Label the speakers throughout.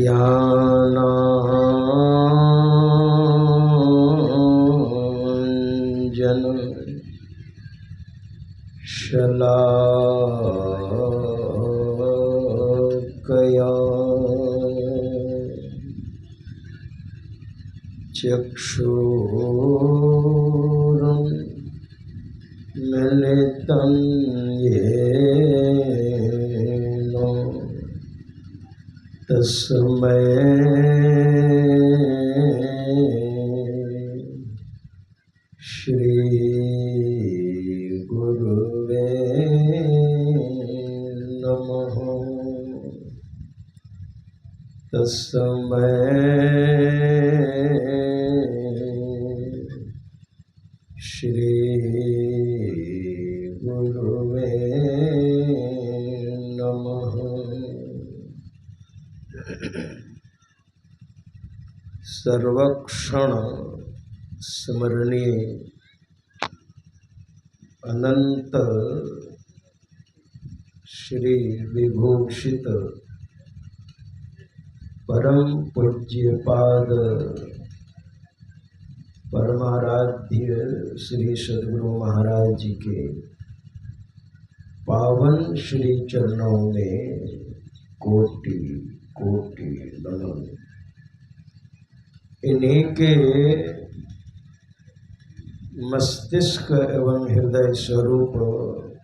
Speaker 1: ज्ञानांजन शलाकया चक्षुरुन्मिलितं येन तस्मै श्री गुरुवे नमः। तस्मै श्री गुरुवे नमः। सर्वक्षण स्मरणीय अनंत श्री विभूषित परम पूज्य पाद परमाराध्य श्री सद्गुरु महाराज जी के पावन श्री चरणों में कोटि कोटि नमन। इन्हीं के मस्तिष्क एवं हृदय स्वरूप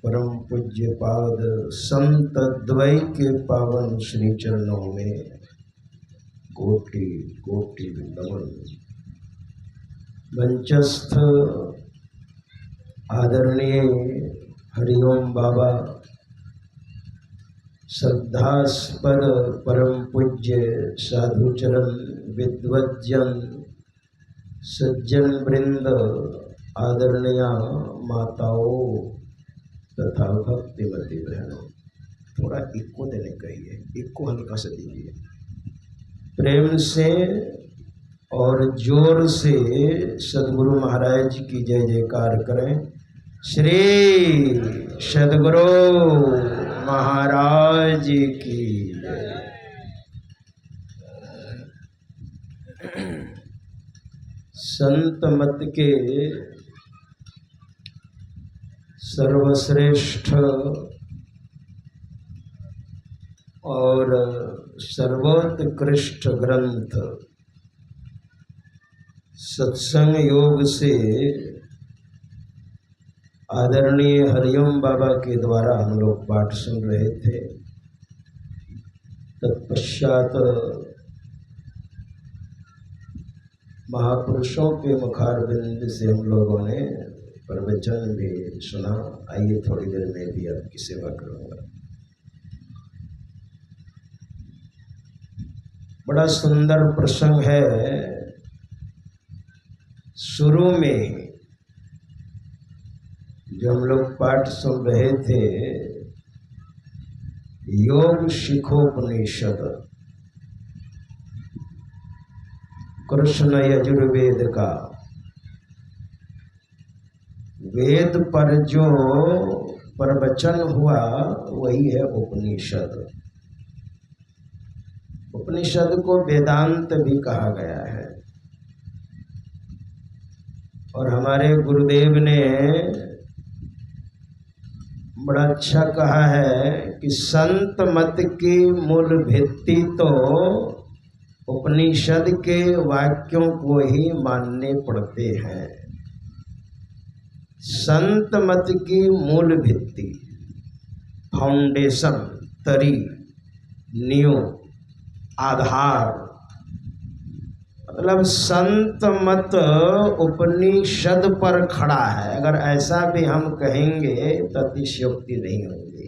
Speaker 1: परम पूज्य पाद संत द्वय के पावन श्री चरणों में कोटि कोटि नमन। मंचस्थ आदरणीय हरिओम बाबा, श्रद्धास्पद परम पूज्य साधुचरण विद्वज्जन सज्जन वृंद, आदरणीय माताओं तथा भक्तिमती बहनों, थोड़ा इक्को देने कहिए, इक्को हल्का से दीजिए। प्रेम से और जोर से सद्गुरु महाराज की जय जयकार करें। श्री सद्गुरु महाराज की जय। संत मत के सर्वश्रेष्ठ और सर्वोत्कृष्ट ग्रंथ सत्संग योग से आदरणीय हरिओम बाबा के द्वारा हम लोग पाठ सुन रहे थे। तत्पश्चात महापुरुषों के मुखारविंद से हम लोगों ने प्रवचन भी सुना। आइए थोड़ी देर में भी आपकी सेवा करूंगा। बड़ा सुंदर प्रसंग है। शुरू में जो हम लोग पाठ सुन रहे थे, योग शिखोपनिषद कृष्ण यजुर्वेद का, वेद पर जो प्रवचन हुआ वही है उपनिषद। उपनिषद को वेदांत भी कहा गया है। और हमारे गुरुदेव ने बड़ा अच्छा कहा है कि संत मत की मूल भित्ति तो उपनिषद के वाक्यों को ही मानने पड़ते हैं। संत मत की मूल भित्ति, फाउंडेशन, तरी, नींव, आधार, मतलब संत मत उपनिषद पर खड़ा है। अगर ऐसा भी हम कहेंगे तो अतिशयोक्ति नहीं होगी।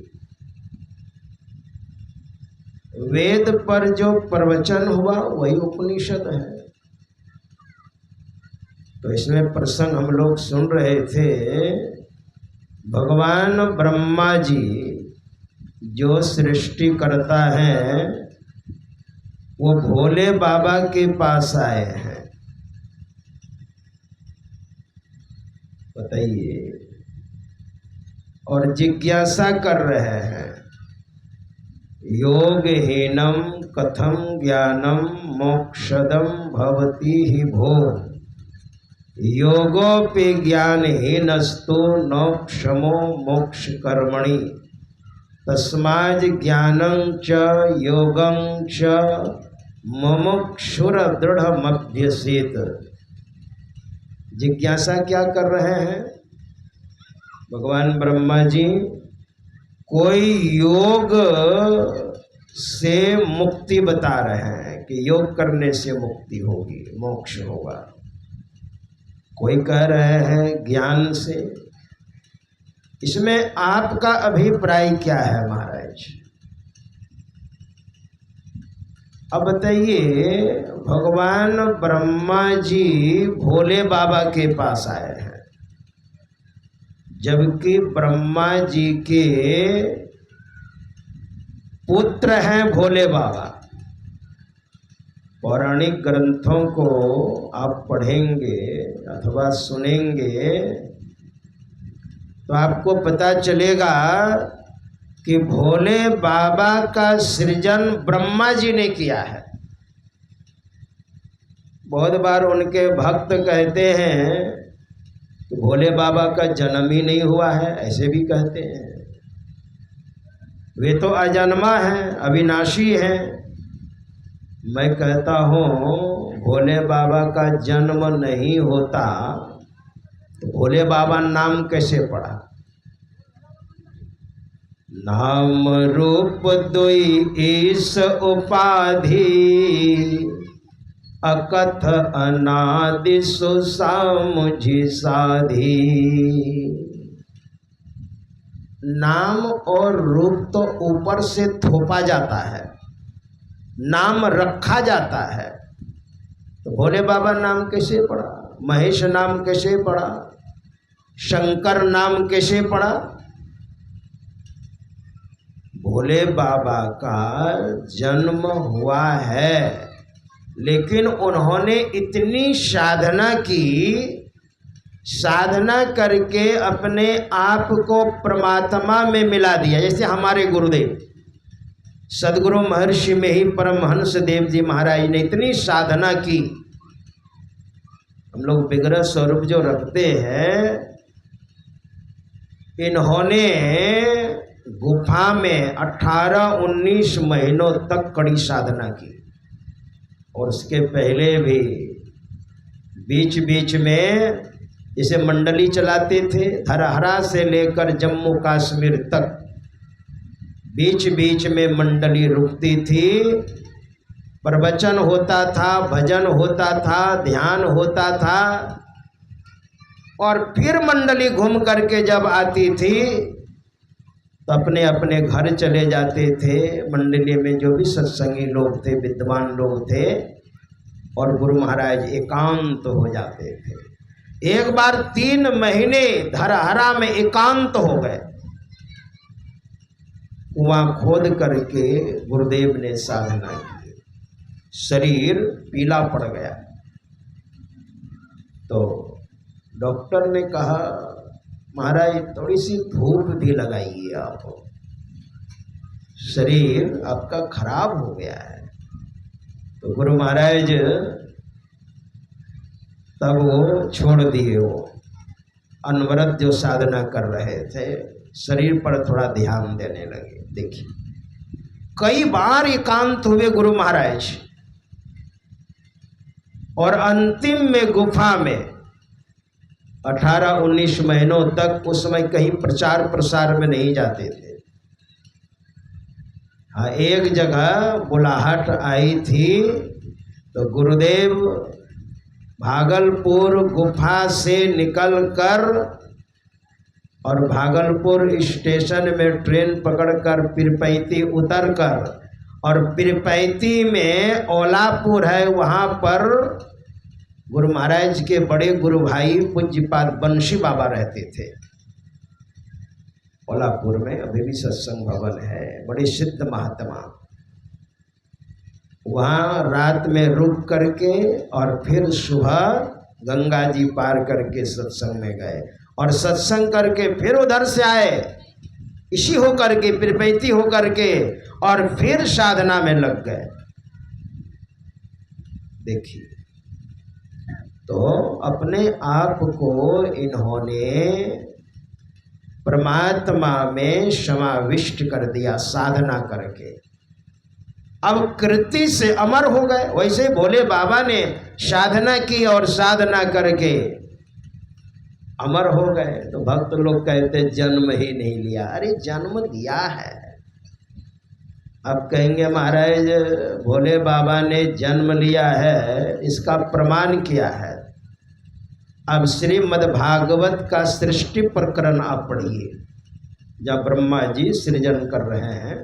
Speaker 1: वेद पर जो प्रवचन हुआ वही उपनिषद है। तो इसमें प्रसंग हम लोग सुन रहे थे। भगवान ब्रह्मा जी जो सृष्टि करता है वो भोले बाबा के पास आए हैं। बताइए, और जिज्ञासा कर रहे हैं योगहीनम कथम ज्ञानम मोक्षदम भवति ही भो। योगोपि ज्ञानहीनस्तु न क्षमो मोक्ष कर्मणि। तस्माद् ज्ञानं च योगं च मुमुक्षुर दृढ़मभ्यसेत। जिज्ञासा क्या कर रहे हैं भगवान ब्रह्मा जी? कोई योग से मुक्ति बता रहे हैं कि योग करने से मुक्ति होगी, मोक्ष होगा। कोई कह रहे हैं ज्ञान से। इसमें आपका अभिप्राय क्या है महाराज? अब बताइए, भगवान ब्रह्मा जी भोले बाबा के पास आए हैं, जबकि ब्रह्मा जी के पुत्र हैं भोले बाबा। पौराणिक ग्रंथों को आप पढ़ेंगे अथवा सुनेंगे तो आपको पता चलेगा कि भोले बाबा का सृजन ब्रह्मा जी ने किया है। बहुत बार उनके भक्त कहते हैं कि भोले बाबा का जन्म ही नहीं हुआ है, ऐसे भी कहते हैं। वे तो अजन्मा हैं, अविनाशी हैं। मैं कहता हूँ भोले बाबा का जन्म नहीं होता तो भोले बाबा नाम कैसे पड़ा? नाम रूप दुई ईश उपाधि, अकथ अनादि सुसामुझि साधी। नाम और रूप तो ऊपर से थोपा जाता है, नाम रखा जाता है। तो भोले बाबा नाम कैसे पड़ा? महेश नाम कैसे पड़ा? शंकर नाम कैसे पड़ा? भोले बाबा का जन्म हुआ है, लेकिन उन्होंने इतनी साधना की, साधना करके अपने आप को परमात्मा में मिला दिया। जैसे हमारे गुरुदेव सदगुरु महर्षि में ही परमहंस देव जी महाराज ने इतनी साधना की। हम लोग विग्रह स्वरूप जो रखते हैं, इन्होंने गुफा में 18-19 महीनों तक कड़ी साधना की। और उसके पहले भी बीच बीच में जैसे मंडली चलाते थे, धरहरा से लेकर जम्मू कश्मीर तक बीच बीच में मंडली रुकती थी, प्रवचन होता था, भजन होता था, ध्यान होता था। और फिर मंडली घूम करके जब आती थी तो अपने अपने घर चले जाते थे। मंडली में जो भी सत्संगी लोग थे, विद्वान लोग थे, और गुरु महाराज एकांत हो जाते थे। एक बार 3 महीने धरहरा में एकांत हो गए। कुआं खोद करके गुरुदेव ने साधना की, शरीर पीला पड़ गया। तो डॉक्टर ने कहा महाराज थोड़ी सी धूप भी लगाइए, आप शरीर आपका खराब हो गया है। तो गुरु महाराज तब वो छोड़ दिए, वो अनवरत जो साधना कर रहे थे, शरीर पर थोड़ा ध्यान देने लगे। देखिए कई बार एकांत हुए गुरु महाराज, और अंतिम में गुफा में 18-19 महीनों तक, उस समय कहीं प्रचार प्रसार में नहीं जाते थे। हाँ, एक जगह बुलाहट आई थी तो गुरुदेव भागलपुर गुफा से निकलकर और भागलपुर स्टेशन में ट्रेन पकड़कर पिरपैती उतरकर, और पिरपैती में ओलापुर है, वहाँ पर गुरु महाराज के बड़े गुरु भाई पूज्यपाद बंशी बाबा रहते थे। ओलापुर में अभी भी सत्संग भवन है, बड़े सिद्ध महात्मा। वहाँ रात में रुक करके और फिर सुबह गंगा जी पार करके सत्संग में गए, और सत्संग करके फिर उधर से आए इसी होकर के प्रपैती होकर के और फिर साधना में लग गए। देखिए, तो अपने आप को इन्होंने परमात्मा में समाविष्ट कर दिया साधना करके। अब कृति से अमर हो गए। वैसे भोले बाबा ने साधना की और साधना करके अमर हो गए। तो भक्त लोग कहते जन्म ही नहीं लिया। अरे जन्म दिया है। अब कहेंगे महाराज भोले बाबा ने जन्म लिया है, इसका प्रमाण क्या है? अब श्रीमद् भागवत का सृष्टि प्रकरण आप पढ़िए, जब ब्रह्मा जी सृजन कर रहे हैं,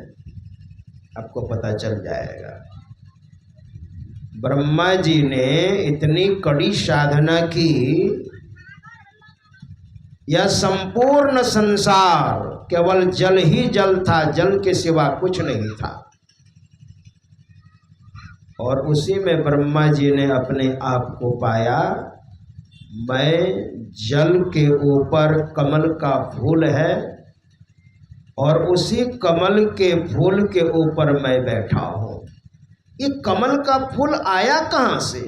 Speaker 1: आपको पता चल जाएगा। ब्रह्मा जी ने इतनी कड़ी साधना की, यह संपूर्ण संसार केवल जल ही जल था, जल के सिवा कुछ नहीं था। और उसी में ब्रह्मा जी ने अपने आप को पाया, मैं जल के ऊपर कमल का फूल है और उसी कमल के फूल के ऊपर मैं बैठा हूँ। ये कमल का फूल आया कहाँ से?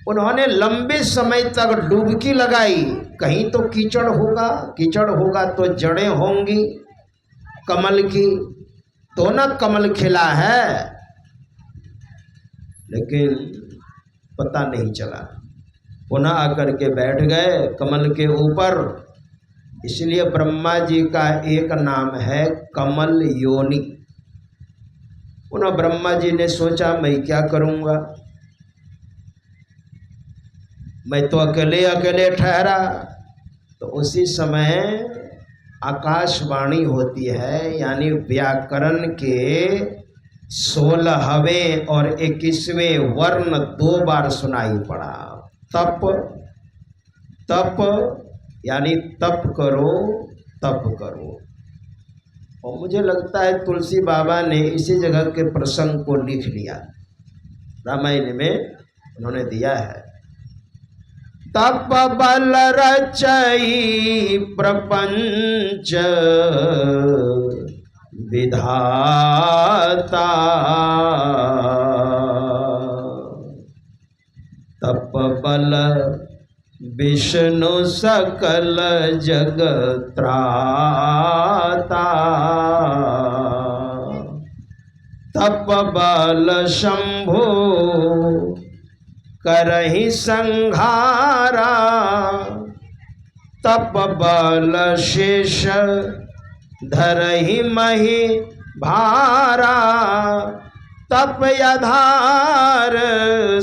Speaker 1: उन्होंने लंबे समय तक डुबकी लगाई, कहीं तो कीचड़ होगा, कीचड़ होगा तो जड़ें होंगी कमल की, तो ना कमल खिला है। लेकिन पता नहीं चला, पुनः आकर के बैठ गए कमल के ऊपर। इसलिए ब्रह्मा जी का एक नाम है कमल योनि। पुनः ब्रह्मा जी ने सोचा मैं क्या करूँगा, मैं तो अकेले अकेले ठहरा। तो उसी समय आकाशवाणी होती है, यानी व्याकरण के 16वें और 21वें वर्ण 2 बार सुनाई पड़ा। तप, तप यानी तप करो, तप करो। और मुझे लगता है तुलसी बाबा ने इसी जगह के प्रसंग को लिख लिया, रामायण में उन्होंने दिया है। तप बल रचई प्रपंच विधाता, तप बल विष्णु सकल जग त्राता, तप बल शंभु करहि संहारा, तप बल शेष धरहि महि भारा, तप आधार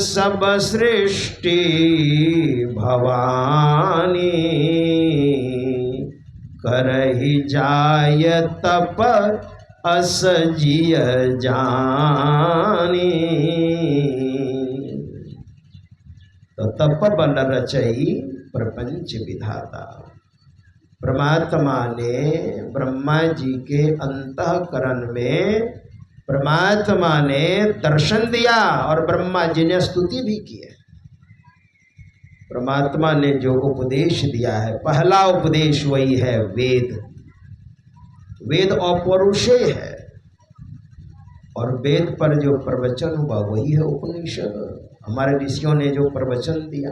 Speaker 1: सब सृष्टि भवानी, करहि जाय तप अस जिय जानी। तो तप बल रचई प्रपंच विधाता। परमात्मा ने ब्रह्मा जी के अंतःकरण में परमात्मा ने दर्शन दिया और ब्रह्मा जी ने स्तुति भी की है। परमात्मा ने जो उपदेश दिया है, पहला उपदेश वही है वेद। वेद अपौरुषेय है और वेद पर जो प्रवचन हुआ वही है उपनिषद। हमारे ऋषियों ने जो प्रवचन दिया,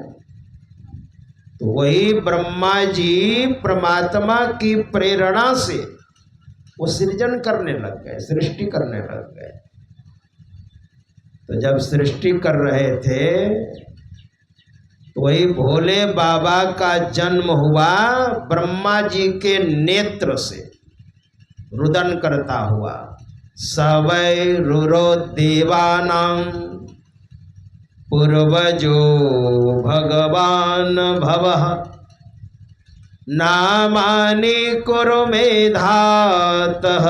Speaker 1: तो वही ब्रह्मा जी परमात्मा की प्रेरणा से वो सृजन करने लग गए, सृष्टि करने लग गए। तो जब सृष्टि कर रहे थे तो वही भोले बाबा का जन्म हुआ ब्रह्मा जी के नेत्र से रुदन करता हुआ। सवै रुरो देवानां पूर्वजो भगवान भवः, नामानि कुरु मेधातः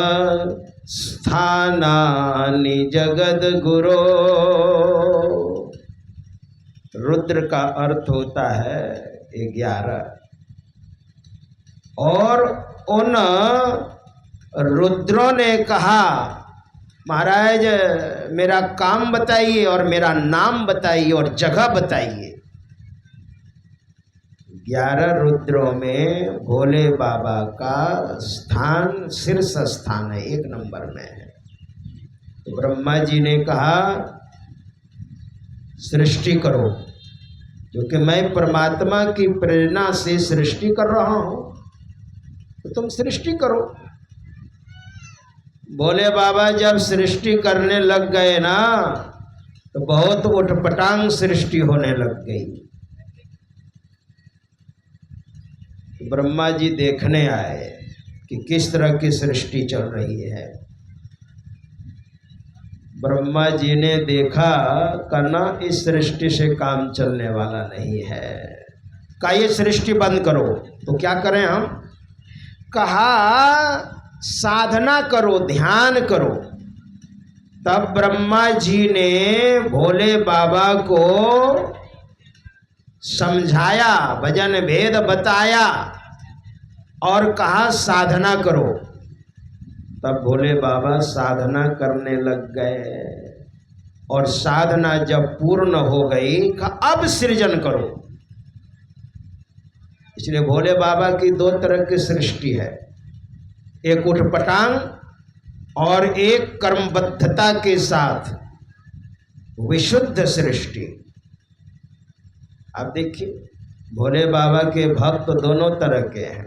Speaker 1: स्थानानि जगद्गुरो। रुद्र का अर्थ होता है 11 और उन रुद्रों ने कहा महाराज मेरा काम बताइए और मेरा नाम बताइए और जगह बताइए। 11 रुद्रों में भोले बाबा का स्थान शीर्ष स्थान है, 1 नंबर में है। तो ब्रह्मा जी ने कहा सृष्टि करो, क्योंकि मैं परमात्मा की प्रेरणा से सृष्टि कर रहा हूं, तो तुम सृष्टि करो। भोले बाबा जब सृष्टि करने लग गए ना, तो बहुत उटपटांग सृष्टि होने लग गई। तो ब्रह्मा जी देखने आए कि किस तरह की सृष्टि चल रही है। ब्रह्मा जी ने देखा करना इस सृष्टि से काम चलने वाला नहीं है, कहा ये सृष्टि बंद करो। तो क्या करें हम? कहा साधना करो, ध्यान करो। तब ब्रह्मा जी ने भोले बाबा को समझाया, भजन भेद बताया और कहा साधना करो। तब भोले बाबा साधना करने लग गए, और साधना जब पूर्ण हो गई कहा अब सृजन करो। इसलिए भोले बाबा की 2 तरह की सृष्टि है, एक उठपटांग और एक कर्मबद्धता के साथ विशुद्ध सृष्टि। आप देखिए भोले बाबा के भक्त दोनों तरह के हैं।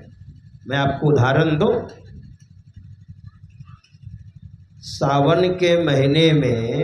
Speaker 1: मैं आपको उदाहरण दूं, सावन के महीने में